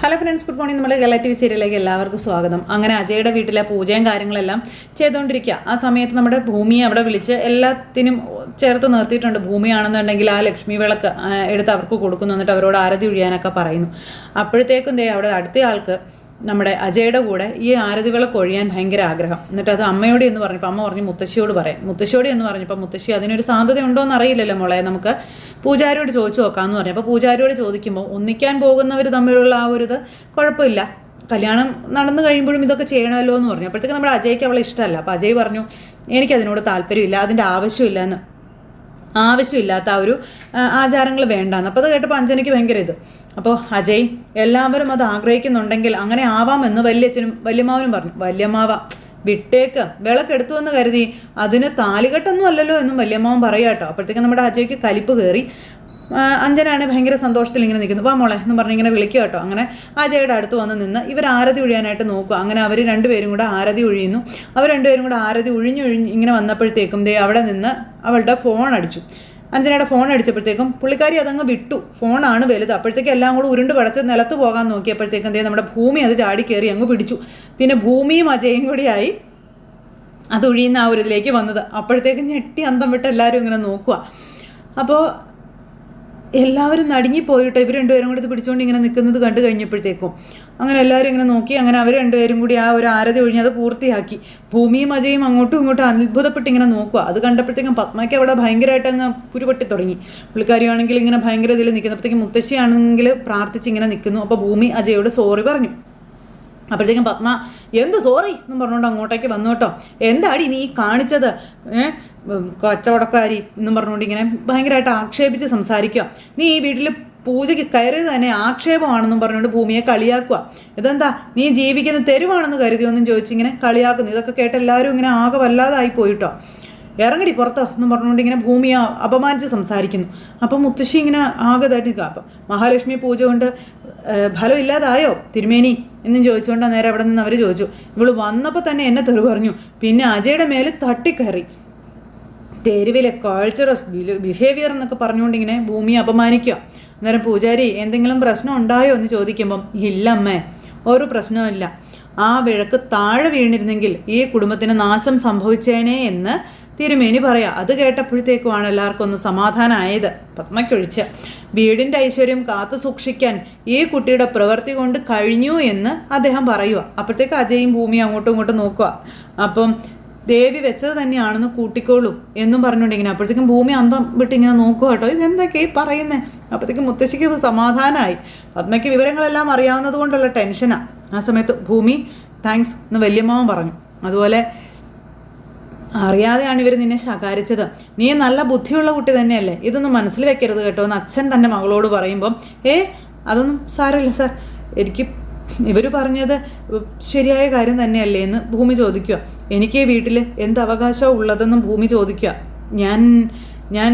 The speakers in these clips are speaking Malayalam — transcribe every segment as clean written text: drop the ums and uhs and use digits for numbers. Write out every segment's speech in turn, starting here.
Hello friends, good morning. നമ്മുടെ കേരള TV സീരിയലിലേക്ക് എല്ലാവർക്കും സ്വാഗതം. അങ്ങനെ അജയുടെ വീട്ടിലെ പൂജയും കാര്യങ്ങളെല്ലാം ചെയ്തുകൊണ്ടിരിക്കുക. ആ സമയത്ത് നമ്മുടെ ഭൂമിയെ അവിടെ വിളിച്ച് എല്ലാത്തിനും ചേർത്ത് നിർത്തിയിട്ടുണ്ട്. ഭൂമിയാണെന്നുണ്ടെങ്കിൽ ആ ലക്ഷ്മി വിളക്ക് എടുത്ത് അവർക്ക് കൊടുക്കുന്നു, എന്നിട്ട് അവരോട് ആരതി ഒഴിയാനൊക്കെ പറയുന്നു. അപ്പോഴത്തേക്കും അവിടെ അടുത്ത ആൾക്ക് നമ്മുടെ അജയുടെ കൂടെ ഈ ആരതി വിളക്ക് ഒഴിയാൻ ഭയങ്കര ആഗ്രഹം. എന്നിട്ട് അത് അമ്മയോട് എന്ന് പറഞ്ഞപ്പോൾ അമ്മ പറഞ്ഞു മുത്തശ്ശിയോട് പറയാം. മുത്തശ്ശിയോട് എന്ന് പറഞ്ഞപ്പോൾ മുത്തശ്ശി അതിനൊരു സാധ്യത ഉണ്ടോ എന്ന് അറിയില്ലല്ലോ മോളെ, നമുക്ക് പൂജാരിയോട് ചോദിച്ചു നോക്കാമെന്ന് പറഞ്ഞു. അപ്പോൾ പൂജാരിയോട് ചോദിക്കുമ്പോൾ ഒന്നിക്കാൻ പോകുന്നവർ തമ്മിലുള്ള ആ ഒരു ഇത് കുഴപ്പമില്ല, കല്യാണം നടന്നു കഴിയുമ്പോഴും ഇതൊക്കെ ചെയ്യണമല്ലോ എന്ന് പറഞ്ഞു. അപ്പോഴത്തേക്ക് നമ്മുടെ അജയ്ക്ക് അവളെ ഇഷ്ടമല്ല. അപ്പോൾ അജയ് പറഞ്ഞു എനിക്കതിനോട് താല്പര്യമില്ല, അതിൻ്റെ ആവശ്യമില്ല എന്ന്, ആവശ്യമില്ലാത്ത ആ ഒരു ആചാരങ്ങൾ വേണ്ടാന്ന്. അപ്പോൾ അത് കേട്ടപ്പോൾ അഞ്ജനയ്ക്ക് ഭയങ്കര ഇത്. അപ്പോൾ അജയ് എല്ലാവരും അത് ആഗ്രഹിക്കുന്നുണ്ടെങ്കിൽ അങ്ങനെ ആവാമെന്ന് വല്യച്ഛനും വല്യമ്മാവനും പറഞ്ഞു. വല്യമ്മാവ വിട്ടേക്ക്, വിളക്കെടുത്തു എന്ന് കരുതി അതിന് താലികെട്ടൊന്നും അല്ലല്ലോ എന്നും വല്യമ്മാവൻ പറയാം കേട്ടോ. അപ്പോഴത്തേക്കും നമ്മുടെ അജയ്ക്ക് കലിപ്പ് കയറി. അഞ്ജനാണ് ഭയങ്കര സന്തോഷത്തിൽ ഇങ്ങനെ നിൽക്കുന്നു. വാ മോളെ എന്ന് പറഞ്ഞ് ഇങ്ങനെ വിളിക്കുക കേട്ടോ. അങ്ങനെ അജയുടെ അടുത്ത് വന്ന് നിന്ന് ഇവർ ആരതി ഒഴിയാനായിട്ട് നോക്കുക. അങ്ങനെ അവർ രണ്ടുപേരും കൂടെ ആരതി ഒഴിയുന്നു. അവർ രണ്ടുപേരും കൂടെ ആരതി ഒഴിഞ്ഞ് ഇങ്ങനെ വന്നപ്പോഴത്തേക്കും അവിടെ നിന്ന് അവളുടെ ഫോൺ അടിച്ചു. അഞ്ജനയുടെ ഫോൺ അടിച്ചപ്പോഴത്തേക്കും പുള്ളിക്കാരി അതങ്ങ് വിട്ടു. ഫോണാണ് വലുത്. അപ്പോഴത്തേക്കും എല്ലാം കൂടെ ഉരുണ്ട് പടച്ച് നിലത്ത് പോകാൻ നോക്കിയപ്പോഴത്തേക്കും നമ്മുടെ ഭൂമി അത് ചാടി കയറി അങ്ങ് പിടിച്ചു. പിന്നെ ഭൂമിയും അജയും കൂടിയായി അത് ഒഴിയുന്ന ആ ഒരു ഇതിലേക്ക് വന്നത്. അപ്പോഴത്തേക്കും ഞെട്ടി അന്തം വിട്ട് എല്ലാവരും ഇങ്ങനെ നോക്കുക. അപ്പോൾ എല്ലാവരും നടുങ്ങിപ്പോയിട്ടോ, ഇവർ രണ്ടുപേരും കൂടി ഇത് പിടിച്ചുകൊണ്ട് ഇങ്ങനെ നിൽക്കുന്നത് കണ്ടു കഴിഞ്ഞപ്പോഴത്തേക്കും. അങ്ങനെ എല്ലാവരും ഇങ്ങനെ നോക്കി. അങ്ങനെ അവർ രണ്ടുപേരും കൂടി ആ ഒരു ആരതി ഒഴിഞ്ഞ് അത് പൂർത്തിയാക്കി. ഭൂമിയും അജയും അങ്ങോട്ടും ഇങ്ങോട്ടും അത്ഭുതപ്പെട്ട് ഇങ്ങനെ നോക്കുക. അത് കണ്ടപ്പോഴത്തേക്കും പത്മയ്ക്ക് അവിടെ ഭയങ്കരമായിട്ട് അങ്ങ് കുരുപൊട്ടി തുടങ്ങി. പുള്ളിക്കാരിയാണെങ്കിൽ ഇങ്ങനെ ഭയങ്കര ഇതിൽ നിൽക്കുന്നപ്പോഴത്തേക്കും മുത്തശ്ശിയാണെങ്കിൽ പ്രാർത്ഥിച്ച് ഇങ്ങനെ നിൽക്കുന്നു. അപ്പോൾ ഭൂമി അജയോട് സോറി പറഞ്ഞു. അപ്പോഴത്തേക്കും പത്മ എന്ത് സോറി എന്നും പറഞ്ഞുകൊണ്ട് അങ്ങോട്ടേക്ക് വന്നു കേട്ടോ. എന്താടി നീ കാണിച്ചത്, കച്ചവടക്കാരി എന്നും പറഞ്ഞുകൊണ്ട് ഇങ്ങനെ ഭയങ്കരമായിട്ട് ആക്ഷേപിച്ച് സംസാരിക്കുക. നീ ഈ വീട്ടിൽ പൂജയ്ക്ക് കയറിയത് തന്നെ ആക്ഷേപമാണെന്നും പറഞ്ഞുകൊണ്ട് ഭൂമിയെ കളിയാക്കുക. ഇതെന്താ നീ ജീവിക്കുന്ന തെരുവാണെന്ന് കരുതിയൊന്നും ചോദിച്ചിങ്ങനെ കളിയാക്കുന്നു. ഇതൊക്കെ കേട്ട് എല്ലാവരും ഇങ്ങനെ ആകെ വല്ലാതായി പോയിട്ടോ. ഇറങ്ങടി പുറത്തോ എന്നും പറഞ്ഞുകൊണ്ട് ഇങ്ങനെ ഭൂമിയെ അപമാനിച്ച് സംസാരിക്കുന്നു. അപ്പം മുത്തശ്ശി ഇങ്ങനെ ആകെ ഇതായിട്ട് നിൽക്കുക. അപ്പം മഹാലക്ഷ്മി പൂജ കൊണ്ട് ഫലമില്ലാതായോ തിരുമേനി എന്നും ചോദിച്ചുകൊണ്ട് നേരെ അവിടെ നിന്ന് അവർ ചോദിച്ചു. ഇവള് വന്നപ്പോൾ തന്നെ എന്നെ തെറി പറഞ്ഞു, പിന്നെ അജയുടെ മേലെ തട്ടിക്കയറി, തെരുവിലെ കൾച്ചറസ് ബിഹേവിയർ എന്നൊക്കെ പറഞ്ഞുകൊണ്ട് ഇങ്ങനെ ഭൂമിയെ അപമാനിക്കുക. അന്നേരം പൂജാരി എന്തെങ്കിലും പ്രശ്നം ഉണ്ടായോ എന്ന് ചോദിക്കുമ്പം ഇല്ലമ്മേ, ഒരു പ്രശ്നവുമില്ല, ആ വിളക്ക് താഴെ വീണിരുന്നെങ്കിൽ ഈ കുടുംബത്തിന് നാശം സംഭവിച്ചേനെ എന്ന് തിരുമേനി പറയാം. അത് കേട്ടപ്പോഴത്തേക്കുമാണ് എല്ലാവർക്കും ഒന്ന് സമാധാനമായത്. പത്മയ്ക്കൊഴിച്ച് വീടിൻ്റെ ഐശ്വര്യം കാത്തു സൂക്ഷിക്കാൻ ഈ കുട്ടിയുടെ പ്രവൃത്തി കൊണ്ട് കഴിഞ്ഞു എന്ന് അദ്ദേഹം പറയുക. അപ്പോഴത്തേക്ക് അജയും ഭൂമിയും അങ്ങോട്ടും ഇങ്ങോട്ടും നോക്കുക. അപ്പം ദേവി വെച്ചത് തന്നെയാണെന്ന് കൂട്ടിക്കോളൂ എന്നും പറഞ്ഞുകൊണ്ടിങ്ങനെ. അപ്പോഴത്തേക്കും ഭൂമി അന്തം വിട്ട് ഇങ്ങനെ നോക്കുക കേട്ടോ, ഇതെന്തൊക്കെയാ ഈ പറയുന്നത്. അപ്പോഴത്തേക്കും മുത്തശ്ശിക്ക് സമാധാനമായി. പത്മയ്ക്ക് വിവരങ്ങളെല്ലാം അറിയാവുന്നത് കൊണ്ടുള്ള ടെൻഷനാണ്. ആ സമയത്ത് ഭൂമി താങ്ക്സ് എന്ന് വല്യമ്മാവൻ പറഞ്ഞു. അതുപോലെ അറിയാതെയാണ് ഇവർ നിന്നെ ശകാരിച്ചത്, നീ നല്ല ബുദ്ധിയുള്ള കുട്ടി തന്നെയല്ലേ, ഇതൊന്നും മനസ്സിൽ വെക്കരുത് കേട്ടോ എന്ന് അച്ഛൻ തന്നെ മകളോട് പറയുമ്പം അതൊന്നും സാരമില്ല സാർ, എനിക്ക് ഇവർ പറഞ്ഞത് ശരിയായ കാര്യം തന്നെയല്ലേ എന്ന് ഭൂമി ചോദിക്കുക. എനിക്ക് ഈ വീട്ടിൽ എന്ത് അവകാശമാണ് ഉള്ളതെന്നും ഭൂമി ചോദിക്കുക. ഞാൻ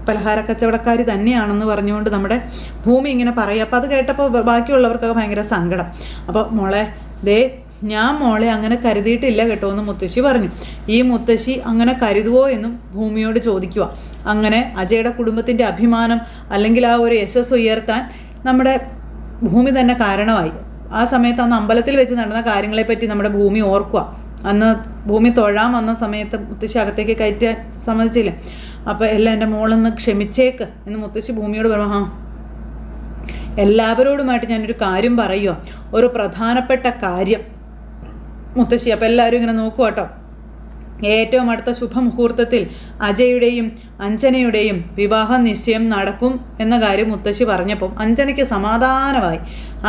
പലഹാര കച്ചവടക്കാരി തന്നെയാണെന്ന് പറഞ്ഞുകൊണ്ട് നമ്മുടെ ഭൂമി ഇങ്ങനെ പറയുക. അപ്പോൾ അത് കേട്ടപ്പോൾ ബാക്കിയുള്ളവർക്കൊക്കെ ഭയങ്കര സങ്കടം. അപ്പോൾ മോളെ ഞാൻ മോളെ അങ്ങനെ കരുതിയിട്ടില്ല കേട്ടോ എന്ന് മുത്തശ്ശി പറഞ്ഞു. ഈ മുത്തശ്ശി അങ്ങനെ കരുതുവോ എന്നും ഭൂമിയോട് ചോദിക്കുക. അങ്ങനെ അജയുടെ കുടുംബത്തിൻ്റെ അഭിമാനം അല്ലെങ്കിൽ ആ ഒരു യശസ് ഉയർത്താൻ നമ്മുടെ ഭൂമി തന്നെ കാരണമായി. ആ സമയത്ത് അന്ന് അമ്പലത്തിൽ വെച്ച് നടന്ന കാര്യങ്ങളെപ്പറ്റി നമ്മുടെ ഭൂമി ഓർക്കുക. അന്ന് ഭൂമി തൊഴാൻ വന്ന സമയത്ത് മുത്തശ്ശി അകത്തേക്ക് കയറ്റാൻ സമ്മതിച്ചില്ല. അപ്പോൾ എല്ലാം എൻ്റെ മോളൊന്ന് ക്ഷമിച്ചേക്ക് എന്ന് മുത്തശ്ശി ഭൂമിയോട് പറഞ്ഞു. എല്ലാവരോടുമായിട്ട് ഞാനൊരു കാര്യം പറയുക, ഒരു പ്രധാനപ്പെട്ട കാര്യം മുത്തശ്ശി. അപ്പോൾ എല്ലാവരും ഇങ്ങനെ നോക്കുക കേട്ടോ. ഏറ്റവും അടുത്ത ശുഭമുഹൂർത്തത്തിൽ അജയുടെയും അഞ്ജനയുടെയും വിവാഹ നിശ്ചയം നടക്കും എന്ന കാര്യം മുത്തശ്ശി പറഞ്ഞപ്പം അഞ്ജനയ്ക്ക് സമാധാനമായി.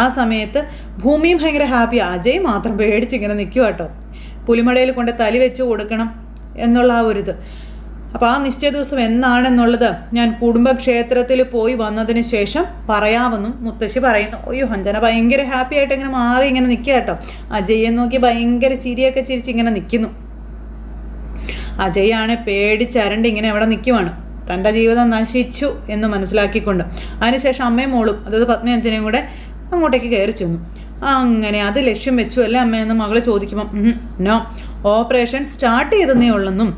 ആ സമയത്ത് ഭൂമിയും ഭയങ്കര ഹാപ്പിയാണ്. അജയ് മാത്രം പേടിച്ചിങ്ങനെ നിൽക്കുക കേട്ടോ. പുലിമടയിൽ കൊണ്ട് തലി വെച്ച് കൊടുക്കണം എന്നുള്ള ആ ഒരിത്. അപ്പോൾ ആ നിശ്ചയ ദിവസം എന്നാണെന്നുള്ളത് ഞാൻ കുടുംബക്ഷേത്രത്തിൽ പോയി വന്നതിന് ശേഷം പറയാമെന്നും മുത്തശ്ശി പറയുന്നു. അയ്യോ, അഞ്ജന ഭയങ്കര ഹാപ്പി ആയിട്ട് ഇങ്ങനെ മാറി ഇങ്ങനെ നിൽക്കുക കേട്ടോ. അജയെ നോക്കി ഭയങ്കര ചിരിയൊക്കെ ചിരിച്ച് ഇങ്ങനെ നിൽക്കുന്നു. അജയാണ് പേടിച്ചരണ്ട് ഇങ്ങനെ അവിടെ നിൽക്കുവാണ്, തൻ്റെ ജീവിതം നശിച്ചു എന്ന് മനസ്സിലാക്കിക്കൊണ്ട്. അതിനുശേഷം അമ്മയും മോളും, അതായത് പത്നി അഞ്ജനയും കൂടെ അങ്ങോട്ടേക്ക് കയറി ചെന്നു. അങ്ങനെ അത് ലക്ഷ്യം വെച്ചു അല്ലേ അമ്മയെന്ന് മകൾ ചോദിക്കുമ്പം നോ, ഓപ്പറേഷൻ സ്റ്റാർട്ട് ചെയ്തെന്നേ ഉള്ളെന്നും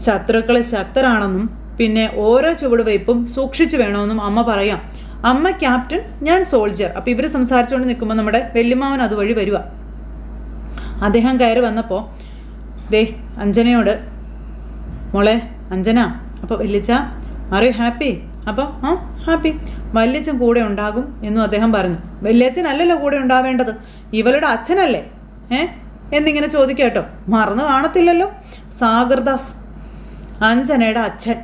ശത്രുക്കൾ ശക്തരാണെന്നും പിന്നെ ഓരോ ചുവടുവയ്പും സൂക്ഷിച്ചു വേണമെന്നും അമ്മ പറയാം. അമ്മ ക്യാപ്റ്റൻ, ഞാൻ സോൾജിയർ. അപ്പോൾ ഇവർ സംസാരിച്ചുകൊണ്ട് നിൽക്കുമ്പോൾ നമ്മുടെ വല്യമ്മാവൻ അതുവഴി വരിക. അദ്ദേഹം കയറി വന്നപ്പോൾ ദേ അഞ്ജനയോട്, മോളെ അഞ്ജന, അപ്പോൾ വല്യച്ഛ ആർ യു ഹാപ്പി? അപ്പോൾ ഹാപ്പി, വല്യച്ഛൻ കൂടെ ഉണ്ടാകും എന്നും അദ്ദേഹം പറഞ്ഞു. വല്യച്ഛനല്ലല്ലോ കൂടെ ഉണ്ടാവേണ്ടത്, ഇവളുടെ അച്ഛനല്ലേ എന്നിങ്ങനെ ചോദിക്കുക കേട്ടോ. മറന്നു കാണത്തില്ലല്ലോ, സാഗർദാസ് അഞ്ജനയുടെ അച്ഛൻ.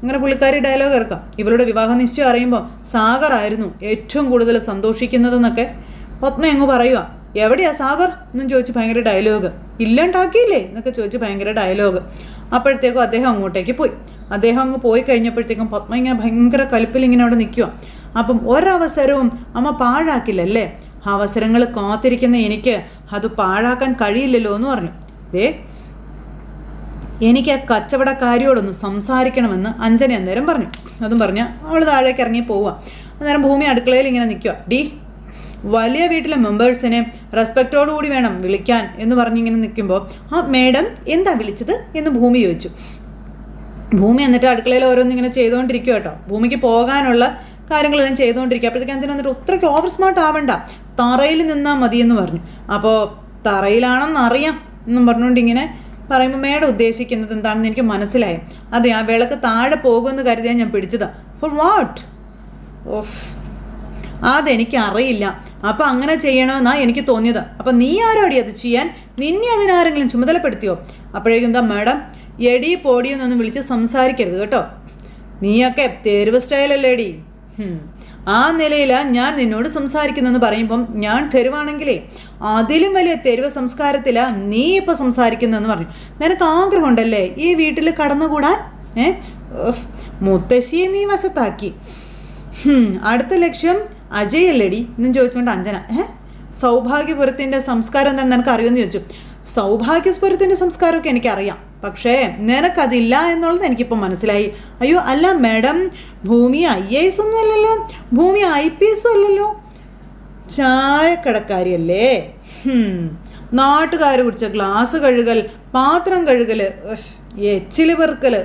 അങ്ങനെ പുള്ളിക്കാരി ഡയലോഗ് ഇറക്കാം. ഇവളുടെ വിവാഹ നിശ്ചയം അറിയുമ്പോൾ സാഗർ ആയിരുന്നു ഏറ്റവും കൂടുതൽ സന്തോഷിക്കുന്നതെന്നൊക്കെ പത്മ അങ്ങ് പറയുക. എവിടെയാ സാഗർ എന്നും ചോദിച്ച് ഭയങ്കര ഡയലോഗ്. ഇല്ലണ്ടാക്കിയില്ലേ എന്നൊക്കെ ചോദിച്ച് ഭയങ്കര ഡയലോഗ്. അപ്പോഴത്തേക്കും അദ്ദേഹം അങ്ങോട്ടേക്ക് പോയി. അദ്ദേഹം അങ്ങ് പോയി കഴിഞ്ഞപ്പോഴത്തേക്കും പത്മ ഇങ്ങനെ ഭയങ്കര കലിപ്പിൽ ഇങ്ങനെ അവിടെ നിൽക്കുക. അപ്പം ഒരവസരവും അമ്മ പാഴാക്കില്ലല്ലേ, അവസരങ്ങൾ കാത്തിരിക്കുന്ന എനിക്ക് അത് പാഴാക്കാൻ കഴിയില്ലല്ലോ എന്ന് പറഞ്ഞു. എനിക്ക് ആ കച്ചവടക്കാരിയോടൊന്ന് സംസാരിക്കണമെന്ന് അഞ്ജന അന്നേരം പറഞ്ഞു. അതും പറഞ്ഞ് അവൾ താഴേക്ക് ഇറങ്ങി പോവുക. അന്നേരം ഭൂമി അടുക്കളയിൽ ഇങ്ങനെ നിൽക്കുക. വലിയ വീട്ടിലെ മെമ്പേഴ്സിനെ റെസ്പെക്റ്റോടുകൂടി വേണം വിളിക്കാൻ എന്ന് പറഞ്ഞിങ്ങനെ നിൽക്കുമ്പോൾ മേഡം എന്താ വിളിച്ചത് എന്ന് ഭൂമി ചോദിച്ചു. ഭൂമി എന്നിട്ട് അടുക്കളയിൽ ഓരോന്നിങ്ങനെ ചെയ്തുകൊണ്ടിരിക്കുക കേട്ടോ. ഭൂമിക്ക് പോകാനുള്ള കാര്യങ്ങളെല്ലാം ചെയ്തുകൊണ്ടിരിക്കുക. അപ്പോഴത്തേക്ക് അഞ്ജന എന്നിട്ട് ഒത്രയ്ക്ക് ഓവർ സ്മാർട്ട് ആവണ്ട, തറയിൽ നിന്നാൽ മതി എന്ന് പറഞ്ഞു. അപ്പോൾ തറയിലാണെന്നറിയാം എന്നും പറഞ്ഞുകൊണ്ട് ഇങ്ങനെ പറയുമ്പോൾ മേഡം ഉദ്ദേശിക്കുന്നത് എന്താണെന്ന് എനിക്ക് മനസ്സിലായി. അതെ, ആ വിളക്ക് താഴെ പോകുമെന്ന് കരുതിയാൽ ഞാൻ പിടിച്ചതാ. Four what? ഓഫ്, അതെനിക്ക് അറിയില്ല. അപ്പം അങ്ങനെ ചെയ്യണമെന്നാണ് എനിക്ക് തോന്നിയത്. അപ്പം നീ ആരോടി അത് ചെയ്യാൻ? നിന്നെ അതിനാരെങ്കിലും ചുമതലപ്പെടുത്തിയോ? അപ്പോഴേക്കും എന്താ മേഡം, എടി പോടിയെന്നൊന്നും വിളിച്ച് സംസാരിക്കരുത് കേട്ടോ. നീയൊക്കെ തെരുവ് സ്റ്റൈലല്ലേടി. ആ നിലയിലാണ് ഞാൻ നിന്നോട് സംസാരിക്കുന്നതെന്ന് പറയുമ്പം ഞാൻ തെരുവാണെങ്കിലേ അതിലും വലിയ തെരുവ് സംസ്കാരത്തിലാണ് നീ ഇപ്പോൾ സംസാരിക്കുന്നതെന്ന് പറഞ്ഞു. നിനക്ക് ആഗ്രഹമുണ്ടല്ലേ ഈ വീട്ടിൽ കടന്നുകൂടാൻ? മുത്തശ്ശിയെ നീ വശത്താക്കി. അടുത്ത ലക്ഷ്യം അജയ് അല്ലേടി എന്നും ചോദിച്ചുകൊണ്ട് അഞ്ജന, സൗഭാഗ്യപുരത്തിൻ്റെ സംസ്കാരം എന്താണെന്ന് നിനക്ക് അറിയുമെന്ന് ചോദിച്ചു. സൗഭാഗ്യപുരത്തിൻ്റെ സംസ്കാരമൊക്കെ എനിക്കറിയാം, പക്ഷേ നിനക്കതില്ല എന്നുള്ളത് എനിക്കിപ്പോൾ മനസ്സിലായി. അയ്യോ അല്ല മാഡം, ഭൂമി IAS ഒന്നും അല്ലല്ലോ, ഭൂമി IPS അല്ലല്ലോ, ചായക്കടക്കാരിയല്ലേ. നാട്ടുകാർ കുടിച്ച ഗ്ലാസ് കഴുകൽ, പാത്രം കഴുകൽ, എച്ചിൽ പെറുക്കൽ,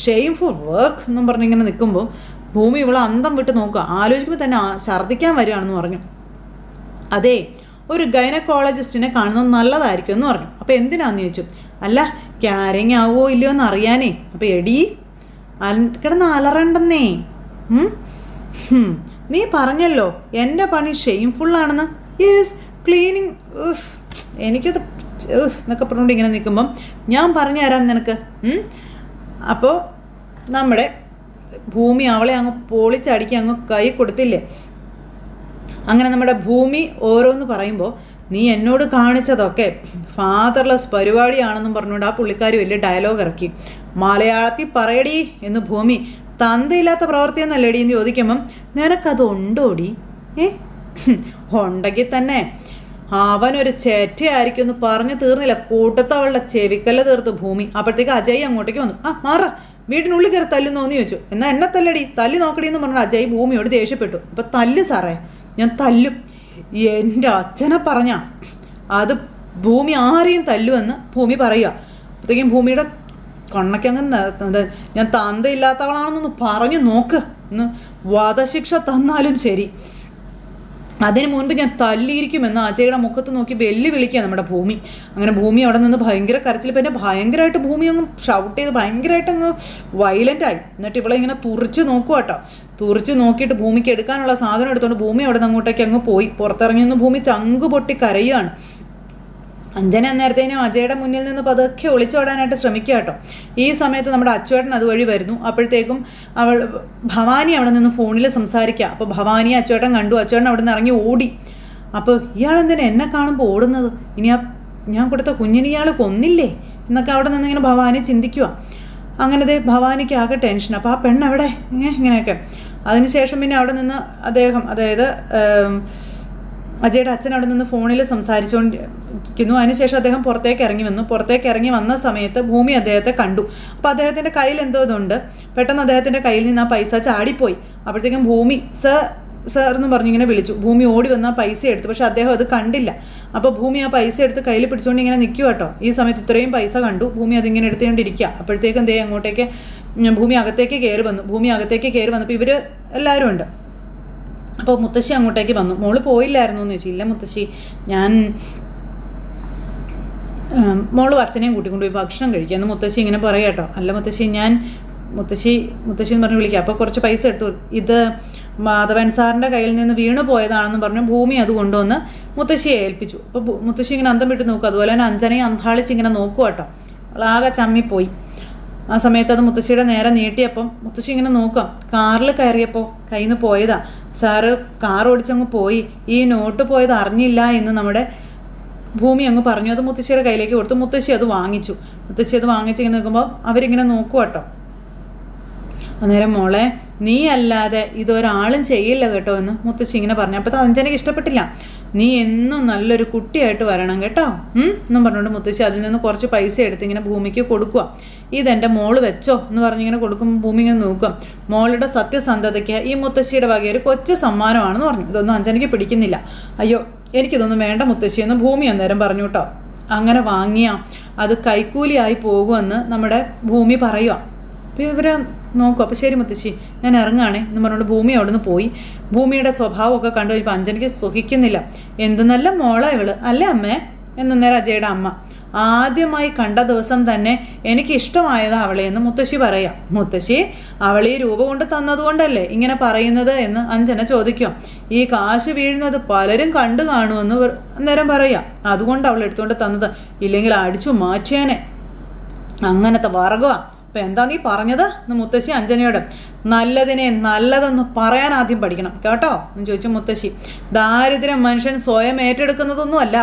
ഷെയിം ഫോർ വർക്ക് എന്നും പറഞ്ഞിങ്ങനെ നിൽക്കുമ്പോൾ ഭൂമി ഇവളെ അന്തം വിട്ട് നോക്കുക. ആലോചിക്കുമ്പോൾ തന്നെ ഛർദ്ദിക്കാൻ വരികയാണെന്ന് പറഞ്ഞു. അതെ, ഒരു ഗൈനക്കോളജിസ്റ്റിനെ കാണുന്നത് നല്ലതായിരിക്കും എന്ന് പറഞ്ഞു. അപ്പോൾ എന്തിനാന്ന് ചോദിച്ചു. അല്ല, ക്യാരിങ് ആവോ ഇല്ലയോ എന്ന് അറിയാനേ. അപ്പോൾ എടി കിടന്ന് അലറണ്ടെന്നേ. നീ പറഞ്ഞല്ലോ എൻ്റെ പണി ഷെയിംഫുള്ളാണെന്ന്. Yes, cleaning. എനിക്കത് എന്നൊക്കെ പറഞ്ഞുകൊണ്ട് ഇങ്ങനെ നിൽക്കുമ്പം ഞാൻ പറഞ്ഞു തരാം നിനക്ക്. അപ്പോൾ നമ്മുടെ ഭൂമി അവളെ അങ്ങ് പൊളിച്ചടിക്കി അങ്ങ് കൈ കൊടുത്തില്ലേ. അങ്ങനെ നമ്മുടെ ഭൂമി ഓരോന്ന് പറയുമ്പോൾ നീ എന്നോട് കാണിച്ചതൊക്കെ ഫാദർലെസ് പരിപാടിയാണെന്നും പറഞ്ഞുകൊണ്ട് ആ പുള്ളിക്കാരി വലിയ ഡയലോഗ് ഇറക്കി. മലയാളത്തിൽ പറയടി എന്ന് ഭൂമി. തന്തയില്ലാത്ത പ്രവൃത്തിയെന്നല്ലേടി എന്ന് ചോദിക്കുമ്പം നിനക്കത് ഉണ്ടോടി? ഉണ്ടെങ്കിൽ തന്നെ അവനൊരു ചേറ്റയായിരിക്കും എന്ന് പറഞ്ഞു തീർന്നില്ല, കൂട്ടത്തവളുടെ ചെവിക്കല്ല തീർത്ത് ഭൂമി. അപ്പോഴത്തേക്ക് അജയ് അങ്ങോട്ടേക്ക് വന്നു. മാറ, വീടിനുള്ളിൽ കയറി തല്ലുന്നോന്ന് ചോദിച്ചു. എന്നാൽ എന്നെ തല്ലടി, തല്ലി നോക്കടി എന്ന് പറഞ്ഞാൽ അജയ് ഭൂമിയോട് ദേഷ്യപ്പെട്ടു. അപ്പം തല്ല് സാറേ, ഞാൻ തല്ലും. എൻ്റെ അച്ഛനെ പറഞ്ഞ അത് ഭൂമി ആരെയും തല്ലുമെന്ന് ഭൂമി പറയുക. അപ്പോഴത്തേക്കും ഭൂമിയുടെ കണ്ണക്കങ്ങ് ഞാൻ തന്തയില്ലാത്തവളാണെന്നൊന്ന് പറഞ്ഞു നോക്ക്, ഒന്ന് വധശിക്ഷ തന്നാലും ശരി, അതിന് മുൻപ് ഞാൻ തല്ലിയിരിക്കുമെന്ന് അജയുടെ മുഖത്ത് നോക്കി വെല്ലുവിളിക്കുക നമ്മുടെ ഭൂമി. അങ്ങനെ ഭൂമി അവിടെ നിന്ന് ഭയങ്കര കരച്ചിൽ. പിന്നെ ഭയങ്കരമായിട്ട് ഭൂമി അങ്ങ് ഷൗട്ട് ചെയ്ത് ഭയങ്കരമായിട്ട് അങ്ങ് വയലൻ്റായി. എന്നിട്ട് ഇവളെ ഇങ്ങനെ തുറിച്ച് നോക്കുക കേട്ടോ. തുറിച്ച് നോക്കിയിട്ട് ഭൂമിക്ക് എടുക്കാനുള്ള സാധനം എടുത്തുകൊണ്ട് ഭൂമി അവിടെ നിന്ന് അങ്ങോട്ടേക്ക് അങ്ങ് പോയി. പുറത്തിറങ്ങി നിന്ന് ഭൂമി ചങ്ക് പൊട്ടി കരയുകയാണ്. അഞ്ജന നേരത്തേനും അജയുടെ മുന്നിൽ നിന്ന് പതുക്കെ ഒളിച്ചോടാനായിട്ട് ശ്രമിക്കുക കേട്ടോ. ഈ സമയത്ത് നമ്മുടെ അച്ചുവേട്ടൻ അതുവഴി വരുന്നു. അപ്പോഴത്തേക്കും ഭവാനി അവിടെ നിന്ന് ഫോണിൽ സംസാരിക്കുക. അപ്പോൾ ഭവാനി അച്ചുവേട്ടൻ കണ്ടു. അച്ചുവേട്ടൻ അവിടെ നിന്ന് ഇറങ്ങി ഓടി. അപ്പോൾ ഇയാളെന്തിനാ എന്നെ കാണുമ്പോൾ ഓടുന്നത്? ഇനി ഞാൻ കൊടുത്ത കുഞ്ഞിന് ഇയാൾ കൊന്നില്ലേ എന്നൊക്കെ അവിടെ നിന്ന് ഇങ്ങനെ ഭവാനി ചിന്തിക്കുക. അങ്ങനത്തെ ഭവാനിക്ക് ആകെ ടെൻഷൻ. അപ്പോൾ ആ പെണ്ണെവിടെ ഇങ്ങനെയൊക്കെ. അതിനുശേഷം പിന്നെ അവിടെ നിന്ന് അദ്ദേഹം, അതായത് അജയുടെ അച്ഛൻ അവിടെ നിന്ന് ഫോണിൽ സംസാരിച്ചുകൊണ്ടിരിക്കുന്നു. അതിനുശേഷം അദ്ദേഹം പുറത്തേക്ക് ഇറങ്ങി വന്നു. പുറത്തേക്ക് ഇറങ്ങി വന്ന സമയത്ത് ഭൂമി അദ്ദേഹത്തെ കണ്ടു. അപ്പോൾ അദ്ദേഹത്തിൻ്റെ കയ്യിൽ എന്തോ ഇതുണ്ട്. പെട്ടെന്ന് അദ്ദേഹത്തിൻ്റെ കയ്യിൽ നിന്ന് ആ പൈസ ചാടിപ്പോയി. അപ്പോഴത്തേക്കും ഭൂമി സർ എന്ന് പറഞ്ഞിങ്ങനെ വിളിച്ചു. ഭൂമി ഓടി വന്ന് ആ പൈസ എടുത്തു. പക്ഷെ അദ്ദേഹം അത് കണ്ടില്ല. അപ്പോൾ ഭൂമി ആ പൈസ എടുത്ത് കയ്യിൽ പിടിച്ചുകൊണ്ട് ഇങ്ങനെ നിൽക്കുക കേട്ടോ. ഈ സമയത്ത് ഇത്രയും പൈസ കണ്ടു. ഭൂമി അതിങ്ങനെ എടുത്തുകൊണ്ടിരിക്കുക. അപ്പോഴത്തേക്കും അങ്ങോട്ടേക്ക് ഭൂമി അകത്തേക്ക് കയറി വന്നു. ഭൂമി അകത്തേക്ക് കയറി വന്നപ്പോൾ ഇവർ എല്ലാവരും ഉണ്ട്. അപ്പോൾ മുത്തശ്ശി അങ്ങോട്ടേക്ക് വന്നു. മോള് പോയില്ലായിരുന്നു എന്ന് ചോദിച്ചു. ഇല്ല മുത്തശ്ശി, ഞാൻ മോള് അച്ഛനെയും കൂട്ടിക്കൊണ്ടുപോയി ഭക്ഷണം കഴിക്കുക എന്ന് മുത്തശ്ശി ഇങ്ങനെ പറയാം കേട്ടോ. അല്ല മുത്തശ്ശി, ഞാൻ മുത്തശ്ശി എന്ന് പറഞ്ഞ് വിളിക്കുക. അപ്പോൾ കുറച്ച് പൈസ എടുത്തു. ഇത് മാധവൻ സാറിൻ്റെ കയ്യിൽ നിന്ന് വീണു പോയതാണെന്ന് പറഞ്ഞു ഭൂമി അത് കൊണ്ടുവന്ന് മുത്തശ്ശിയെ ഏൽപ്പിച്ചു. അപ്പോൾ മുത്തശ്ശി ഇങ്ങനെ അന്തം വിട്ട് നോക്കും. അതുപോലെ തന്നെ അഞ്ജനയും അന്താളിച്ച് ഇങ്ങനെ നോക്കുക കേട്ടോ. അവളാകെ ചമ്മിപ്പോയി. ആ സമയത്ത് അത് മുത്തശ്ശിയുടെ നേരെ നീട്ടിയപ്പം മുത്തശ്ശി ഇങ്ങനെ നോക്കാം. കാറിൽ കയറിയപ്പോൾ കയ്യിൽ നിന്ന് പോയതാ. സാറ് കാർ ഓടിച്ചങ്ങ് പോയി, ഈ നോട്ട് പോയത് അറിഞ്ഞില്ല എന്ന് നമ്മുടെ ഭൂമി അങ്ങ് പറഞ്ഞു. അത് മുത്തശ്ശിയുടെ കയ്യിലേക്ക് കൊടുത്തു. മുത്തശ്ശി അത് വാങ്ങിച്ചു. ഇങ്ങനെ നിൽക്കുമ്പോൾ അവരിങ്ങനെ നോക്കുക കേട്ടോ. അന്നേരം മോളെ, നീ അല്ലാതെ ഇതൊരാളും ചെയ്യില്ല കേട്ടോ എന്ന് മുത്തശ്ശി ഇങ്ങനെ പറഞ്ഞു. അപ്പോൾ അഞ്ജനയ്ക്ക് ഇഷ്ടപ്പെട്ടില്ല. നീ എന്നും നല്ലൊരു കുട്ടിയായിട്ട് വരണം കേട്ടോ എന്നും പറഞ്ഞുകൊണ്ട് മുത്തശ്ശി അതിൽ നിന്ന് കുറച്ച് പൈസ എടുത്ത് ഇങ്ങനെ ഭൂമിക്ക് കൊടുക്കുക. ഇതെൻ്റെ മോള് വെച്ചോ എന്ന് പറഞ്ഞിങ്ങനെ കൊടുക്കുമ്പോൾ ഭൂമി ഇങ്ങനെ നോക്കുക. മോളുടെ സത്യസന്ധതയ്ക്ക് ഈ മുത്തശ്ശിയുടെ വക ഒരു കൊച്ചു സമ്മാനമാണെന്ന് പറഞ്ഞു. ഇതൊന്നും അഞ്ജനയ്ക്ക് പിടിക്കുന്നില്ല. അയ്യോ, എനിക്കിതൊന്നും വേണ്ട മുത്തശ്ശി എന്ന് ഭൂമി അന്നേരം പറഞ്ഞു കേട്ടോ. അങ്ങനെ വാങ്ങിയാൽ അത് കൈക്കൂലിയായി പോകുമെന്ന് നമ്മുടെ ഭൂമി പറയുക. അപ്പോൾ ഇവർ നോക്കും. അപ്പോൾ ശരി മുത്തശ്ശി, ഞാൻ ഇറങ്ങുകയാണേ എന്ന് പറഞ്ഞുകൊണ്ട് ഭൂമി അവിടെ നിന്ന് പോയി. ഭൂമിയുടെ സ്വഭാവമൊക്കെ കണ്ടു കഴിഞ്ഞപ്പോൾ അഞ്ജനയ്ക്ക് സുഖിക്കുന്നില്ല. എന്ത് നല്ല മോളാ ഇവള് അല്ലേ അമ്മേ എന്നേരം അജയുടെ അമ്മ. ആദ്യമായി കണ്ട ദിവസം തന്നെ എനിക്ക് ഇഷ്ടമായതാ അവളെ എന്ന് മുത്തശ്ശി പറയാം. മുത്തശ്ശി, അവൾ ഈ രൂപ കൊണ്ട് തന്നതുകൊണ്ടല്ലേ ഇങ്ങനെ പറയുന്നത് എന്ന് അഞ്ജന ചോദിക്കും. ഈ കാശ് വീഴുന്നത് പലരും കണ്ടു കാണുമെന്ന് അന്നേരം പറയാം. അതുകൊണ്ട് അവൾ എടുത്തുകൊണ്ട് തന്നത്, ഇല്ലെങ്കിൽ അടിച്ചു മാറ്റിയാനെ. അങ്ങനത്തെ വർഗവാ. അപ്പം എന്താ നീ പറഞ്ഞത് എന്ന് മുത്തശ്ശി അഞ്ജനയോട്. നല്ലതിനെ നല്ലതെന്ന് പറയാൻ ആദ്യം പഠിക്കണം കേട്ടോ എന്ന് ചോദിച്ചു മുത്തശ്ശി. ദാരിദ്ര്യം മനുഷ്യൻ സ്വയം ഏറ്റെടുക്കുന്നതൊന്നുമല്ല.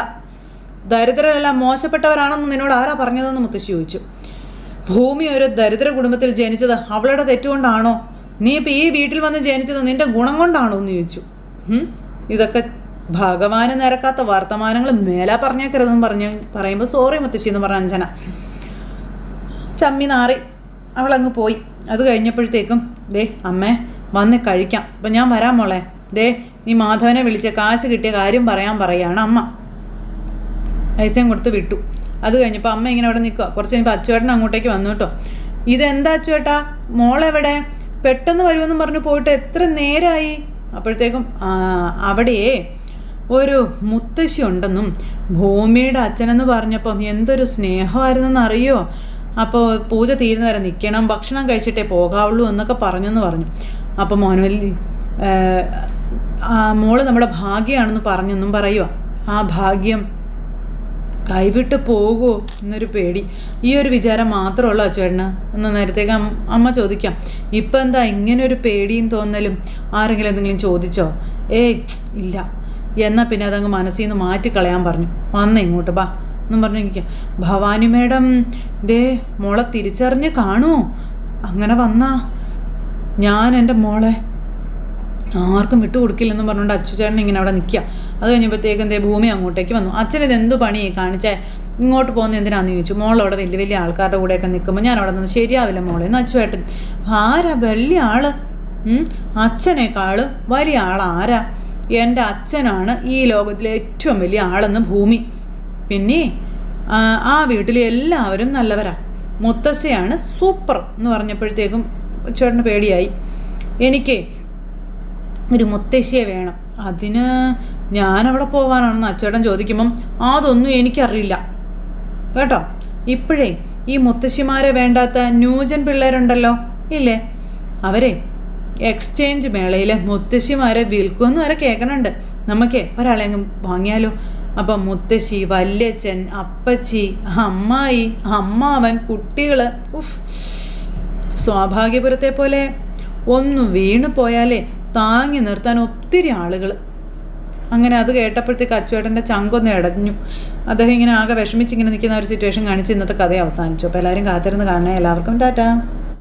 ദരിദ്രരെല്ലാം മോശപ്പെട്ടവരാണെന്ന് നിന്നോട് ആരാ പറഞ്ഞതെന്ന് മുത്തശ്ശി ചോദിച്ചു. ഭൂമി ഒരു ദരിദ്ര കുടുംബത്തിൽ ജനിച്ചത് അവളുടെ തെറ്റുകൊണ്ടാണോ? നീ ഇപ്പം ഈ വീട്ടിൽ വന്ന് ജനിച്ചത് നിന്റെ ഗുണം കൊണ്ടാണോ എന്ന് ചോദിച്ചു. ഇതൊക്കെ ഭഗവാന് നിരക്കാത്ത വർത്തമാനങ്ങൾ മേലാ പറഞ്ഞേക്കരുതെന്ന് പറയുമ്പോൾ സോറി മുത്തശ്ശി എന്ന് പറഞ്ഞ അഞ്ജന ചമ്മി നാറി അവളങ്ങ് പോയി. അത് കഴിഞ്ഞപ്പോഴത്തേക്കും ദേ അമ്മേ വന്ന് കഴിക്കാം, അപ്പം ഞാൻ വരാം മോളെ. ദേ നീ മാധവനെ വിളിച്ച് കാശ് കിട്ടിയ കാര്യം പറയുകയാണ് അമ്മ. പൈസയും കൊടുത്ത് വിട്ടു. അത് കഴിഞ്ഞപ്പോൾ അമ്മ ഇങ്ങനെ അവിടെ നിൽക്കുക. കുറച്ച് കഴിഞ്ഞപ്പോൾ അച്ചുവേട്ടൻ അങ്ങോട്ടേക്ക് വന്നു കേട്ടോ. ഇതെന്താ അച്ചുവേട്ടാ, മോളെവിടെ? പെട്ടെന്ന് വരുമെന്നും പറഞ്ഞു പോയിട്ട് എത്ര നേരമായി? അപ്പോഴത്തേക്കും അവിടെ ഒരു മുത്തശ്ശി ഉണ്ടെന്നും ഭൂമിയുടെ അച്ഛനെന്ന് പറഞ്ഞപ്പം എന്തൊരു സ്നേഹമായിരുന്നെന്ന് അറിയോ? അപ്പോൾ പൂജ തീരുന്നവരെ നിൽക്കണം, ഭക്ഷണം കഴിച്ചിട്ടേ പോകാവുള്ളൂ എന്നൊക്കെ പറഞ്ഞു. അപ്പോൾ മോനുവല്ലി മോള് നമ്മുടെ ഭാഗ്യമാണെന്ന് പറഞ്ഞെന്നും പറയുക. ആ ഭാഗ്യം കൈവിട്ട് പോകുമോ എന്നൊരു പേടി. ഈ ഒരു വിചാരം മാത്രമുള്ള അച്ചുവേട്ടന് എന്ന നേരത്തേക്ക് അമ്മ ചോദിക്കാം. ഇപ്പം എന്താ ഇങ്ങനൊരു പേടിയും തോന്നലും? ആരെങ്കിലും എന്തെങ്കിലും ചോദിച്ചോ? ഇല്ല. എന്നാൽ പിന്നെ അതങ്ങ് മനസ്സിൽ നിന്ന് മാറ്റിക്കളയാൻ പറഞ്ഞു. വന്നേ ഇങ്ങോട്ട് ബാ എന്നും പറഞ്ഞിരിക്കുക. ഭവാനി മേഡം ദേ മോളെ തിരിച്ചറിഞ്ഞ് കാണുമോ? അങ്ങനെ വന്നാ ഞാൻ എൻ്റെ മോളെ ആർക്കും വിട്ടുകൊടുക്കില്ലെന്നും പറഞ്ഞുകൊണ്ട് അച്ചുചേട്ടൻ ഇങ്ങനെ അവിടെ നിൽക്കുക. അത് കഴിഞ്ഞപ്പോഴത്തേക്കും എന്തേ ഭൂമി അങ്ങോട്ടേക്ക് വന്നു. അച്ഛൻ ഇതെന്ത് പണി കാണിച്ചേ, ഇങ്ങോട്ട് പോകുന്ന എന്തിനാന്ന് ചോദിച്ചു. മോളവിടെ വലിയ വലിയ ആൾക്കാരുടെ കൂടെയൊക്കെ നിൽക്കുമ്പോൾ ഞാൻ അവിടെ നിന്ന് ശരിയാവില്ല മോളെ എന്ന് അച്ചുവേട്ടൻ. ആരാ വലിയ ആള്? അച്ഛനേക്കാൾ വലിയ ആളാരാ? എൻ്റെ അച്ഛനാണ് ഈ ലോകത്തിലെ ഏറ്റവും വലിയ ആളെന്ന് ഭൂമി. പിന്നെ ആ വീട്ടിൽ എല്ലാവരും നല്ലവരാ, മുത്തശ്ശിയാണ് സൂപ്പർ എന്ന് പറഞ്ഞപ്പോഴത്തേക്കും ചേട്ടന് പേടിയായി. എനിക്ക് ഒരു മുത്തശ്ശിയെ വേണം, അതിന് ഞാനവിടെ പോകാനാണെന്ന് അച്ചേട്ടൻ ചോദിക്കുമ്പം അതൊന്നും എനിക്കറിയില്ല കേട്ടോ. ഇപ്പോഴേ ഈ മുത്തശ്ശിമാരെ വേണ്ടാത്ത ന്യൂജൻ പിള്ളേരുണ്ടല്ലോ ഇല്ലേ, അവരെ എക്സ്ചേഞ്ച് മേളയിൽ മുത്തശ്ശിമാരെ വിൽക്കുമെന്ന് വരെ കേൾക്കണുണ്ട്. നമുക്ക് ഒരാളെ അങ്ങ് വാങ്ങിയാലോ? അപ്പം മുത്തശ്ശി, വല്യച്ഛൻ, അപ്പച്ചി, അമ്മായി, അമ്മാവൻ, കുട്ടികൾ, സ്വാഭാഗ്യപുരത്തെ പോലെ ഒന്ന് വീണു പോയാലേ താങ്ങി നിർത്താൻ ഒത്തിരി ആളുകൾ. അങ്ങനെ അത് കേട്ടപ്പോഴത്തേക്ക് അച്ചുവേട്ടൻ്റെ ചങ്കൊന്ന് ഇടഞ്ഞു. അദ്ദേഹം ഇങ്ങനെ ആകെ വിഷമിച്ചിങ്ങനെ നിൽക്കുന്ന ഒരു സിറ്റുവേഷൻ കാണിച്ച് ഇന്നത്തെ കഥ അവസാനിച്ചു. അപ്പോൾ എല്ലാവരും കാത്തിരുന്ന് കാണണേ. എല്ലാവർക്കും ടാറ്റാ.